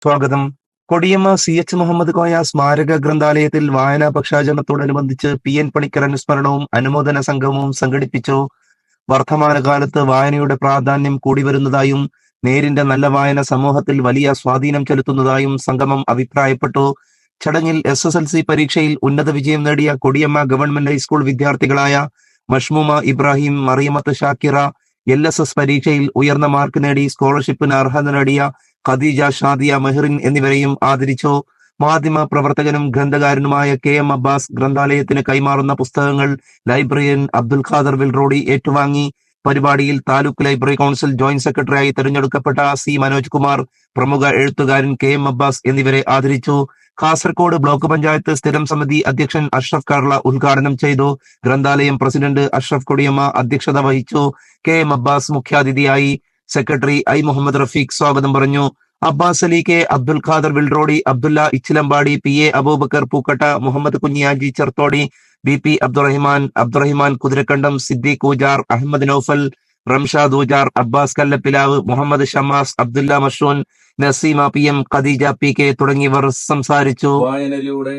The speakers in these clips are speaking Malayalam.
സ്വാഗതം. കൊടിയമ്മ CH മുഹമ്മദ് കോയ സ്മാരക ഗ്രന്ഥാലയത്തിൽ വായനാ പക്ഷാചരണത്തോടനുബന്ധിച്ച് PN പണിക്കർ അനുസ്മരണവും അനുമോദന സംഗമവും സംഘടിപ്പിച്ചു. വർത്തമാനകാലത്ത് വായനയുടെ പ്രാധാന്യം കൂടിവരുന്നതായും നേരിന്റെ നല്ല വായന സമൂഹത്തിൽ വലിയ സ്വാധീനം ചെലുത്തുന്നതായും സംഗമം അഭിപ്രായപ്പെട്ടു. ചടങ്ങിൽ SSLC പരീക്ഷയിൽ ഉന്നത വിജയം നേടിയ കൊടിയമ്മ ഗവൺമെന്റ് ഹൈസ്കൂൾ വിദ്യാർത്ഥികളായ മഷ്മൂമ ഇബ്രാഹിം, മറിയമത്ത് ഷാക്കിറ, LSS പരീക്ഷയിൽ ഉയർന്ന മാർക്ക് നേടി സ്കോളർഷിപ്പിന് അർഹത നേടിയ ഖദീജ, ഷാദിയ, മെഹ്റിൻ എന്നിവരെയും ആദരിച്ചു. മാധ്യമ പ്രവർത്തകനും ഗ്രന്ഥകാരനുമായ KM അബ്ബാസ് ഗ്രന്ഥാലയത്തിന് കൈമാറുന്ന പുസ്തകങ്ങൾ ലൈബ്രറിയൻ അബ്ദുൽ ഖാദർ വിൽറോഡി ഏറ്റുവാങ്ങി. പരിപാടിയിൽ താലൂക്ക് ലൈബ്രറി കൗൺസിൽ ജോയിന്റ് സെക്രട്ടറിയായി തെരഞ്ഞെടുക്കപ്പെട്ട C മനോജ് കുമാർ, പ്രമുഖ എഴുത്തുകാരൻ KM അബ്ബാസ് എന്നിവരെ ആദരിച്ചു. കാസർകോട് ബ്ലോക്ക് പഞ്ചായത്ത് സ്ഥിരം സമിതി അധ്യക്ഷൻ അഷ്റഫ് കാർള ഉദ്ഘാടനം ചെയ്തു. ഗ്രന്ഥാലയം പ്രസിഡന്റ് അഷ്റഫ് കൊടിയമ്മ അധ്യക്ഷത വഹിച്ചു. KM അബ്ബാസ് മുഖ്യാതിഥിയായി. സെക്രട്ടറി I മുഹമ്മദ് റഫീഖ് സ്വാഗതം പറഞ്ഞു. Abbas Ali, K Abdul Khader Vilrodi, Abdulla Ichilampady, PA Aboobacker Pookatta, Muhammad Kunhihaji Cherthodi, BP Abdurahiman Kuthirakandam, Siddique Ujar, Ahmed Noufal, Ramshad Ujar, Abbas Kallappilav, Muhammad Shamas, Abdulla Mashoon, Naseema PM, Khadeeja PK തുടങ്ങിയവർ സംസാരിച്ചു. വായനയിലൂടെ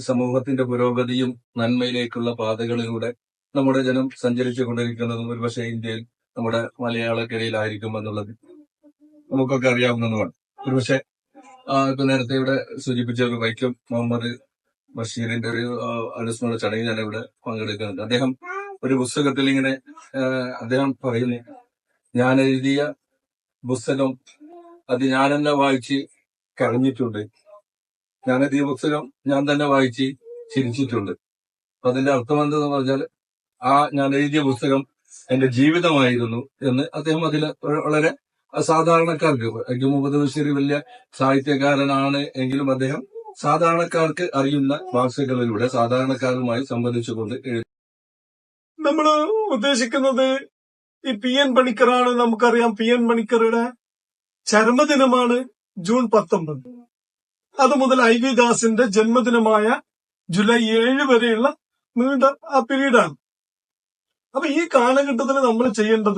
സമൂഹത്തിന്റെ പുരോഗതിയും നന്മയിലേക്കുള്ള പാതകളിലൂടെ നമ്മുടെ ജനം സഞ്ചരിച്ചു കൊണ്ടിരിക്കുന്നതും ഒരുപക്ഷെ ഇന്ത്യയിൽ നമ്മുടെ മലയാളക്കരയിലായിരിക്കും എന്നുള്ളത് നമുക്കൊക്കെ അറിയാവുന്നതുമാണ്. ഒരുപക്ഷെ ഇപ്പൊ നേരത്തെ ഇവിടെ സൂചിപ്പിച്ച ഒരു വൈക്കം മുഹമ്മദ് ബഷീറിന്റെ ഒരു അനുസ്മരണ ചടങ്ങിൽ ഞാൻ ഇവിടെ പങ്കെടുക്കുന്നുണ്ട്. അദ്ദേഹം ഒരു പുസ്തകത്തിൽ ഇങ്ങനെ അദ്ദേഹം പറയുന്നു, ഞാൻ എഴുതിയ പുസ്തകം അത് ഞാൻ തന്നെ വായിച്ച് കരഞ്ഞിട്ടുണ്ട്, ഞാൻ എഴുതിയ പുസ്തകം ഞാൻ തന്നെ വായിച്ച് ചിരിച്ചിട്ടുണ്ട്. അതിന്റെ അർത്ഥം എന്തെന്ന് പറഞ്ഞാൽ ഞാൻ എഴുതിയ പുസ്തകം എന്റെ ജീവിതമായിരുന്നു എന്ന് അദ്ദേഹം അതിൽ വളരെ സാധാരണക്കാർക്ക്, മുഹമ്മദ് ബഷീർ വലിയ സാഹിത്യകാരനാണ് എങ്കിലും അദ്ദേഹം സാധാരണക്കാർക്ക് അറിയുന്ന ഭാഷകളിലൂടെ സാധാരണക്കാരുമായി സംബന്ധിച്ചുകൊണ്ട് നമ്മൾ ഉദ്ദേശിക്കുന്നത് ഈ PN പണിക്കറാണ്. നമുക്കറിയാം PN പണിക്കറുടെ ചരമദിനമാണ് ജൂൺ 19. അതുമുതൽ IV ദാസിന്റെ ജന്മദിനമായ ജൂലൈ 7 വരെയുള്ള നീണ്ട ആ പീരീഡാണ്. അപ്പൊ ഈ കാലഘട്ടത്തിൽ നമ്മൾ ചെയ്യേണ്ടത്